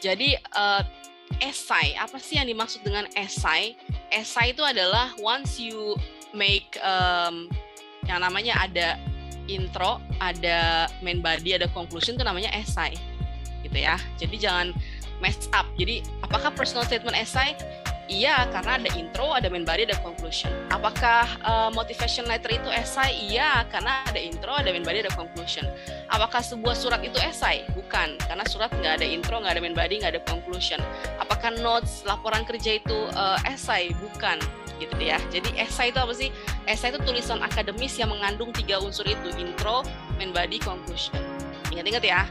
Jadi essay, apa sih yang dimaksud dengan essay? Essay itu adalah once you make yang namanya ada intro, ada main body, ada conclusion, itu namanya essay, gitu ya. Jadi jangan mess up. Jadi apakah personal statement essay? Iya, karena ada intro, ada main body, ada conclusion. Apakah motivation letter itu essay? Iya, karena ada intro, ada main body, ada conclusion. Apakah sebuah surat itu essay? Bukan, karena surat nggak ada intro, nggak ada main body, nggak ada conclusion. Apakah notes, laporan kerja itu essay? Bukan, gitu ya. Jadi essay itu apa sih? Essay itu tulisan akademis yang mengandung 3 unsur itu, intro, main body, conclusion. Ingat-ingat ya.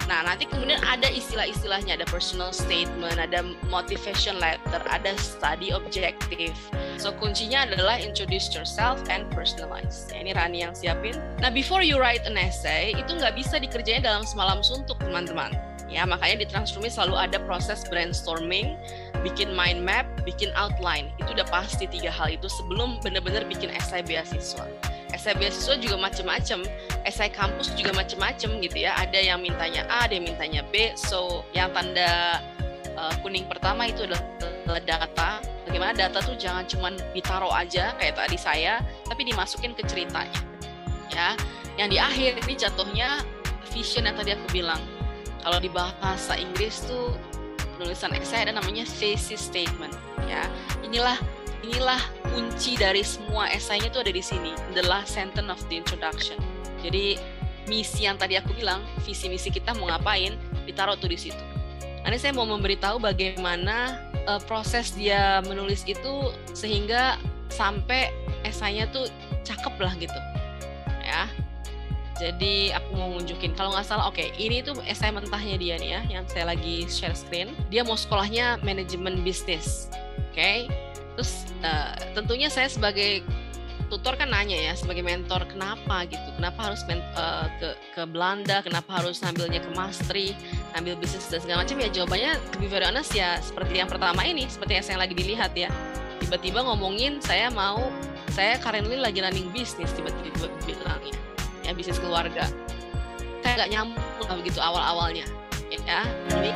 Nah, nanti kemudian ada istilah-istilahnya, ada personal statement, ada motivation letter, ada study objective. So, kuncinya adalah introduce yourself and personalize. Ya, ini Rani yang siapin. Nah, before you write an essay, itu nggak bisa dikerjain dalam semalam suntuk, teman-teman. Ya, makanya di Transformate selalu ada proses brainstorming, bikin mind map, bikin outline. Itu udah pasti 3 hal itu sebelum benar-benar bikin essay beasiswa. Essay beasiswa juga macam-macam, essay kampus juga macam-macam gitu ya. Ada yang mintanya A, ada yang mintanya B. So, yang tanda kuning pertama itu adalah data. Bagaimana data tuh jangan cuma ditaruh aja kayak tadi saya, tapi dimasukin ke ceritanya. Ya, yang di akhir ini jatuhnya vision yang tadi aku bilang. Kalau di bahasa Inggris tuh penulisan essay ada namanya thesis statement. Ya, inilah kunci dari semua esainya itu ada di sini, the last sentence of the introduction. Jadi misi yang tadi aku bilang, visi misi kita mau ngapain, ditaruh tuh di situ. Nanti saya mau memberitahu bagaimana proses dia menulis itu sehingga sampai esainya tuh cakep lah gitu, ya. Jadi aku mau nunjukin, kalau nggak salah, oke, ini tuh esai mentahnya dia nih ya, yang saya lagi share screen. Dia mau sekolahnya manajemen bisnis, oke. Terus tentunya saya sebagai tutor kan nanya ya, sebagai mentor, kenapa gitu, kenapa harus ke Belanda, kenapa harus ngambilnya ke Maastricht, ngambil bisnis dan segala macam. Ya jawabannya to be very honest ya seperti yang pertama ini, seperti yang saya lagi dilihat ya. Tiba-tiba ngomongin saya currently lagi running bisnis, tiba-tiba bilangnya ya bisnis keluarga. Kayak nggak nyambung begitu awal-awalnya ya. Jadi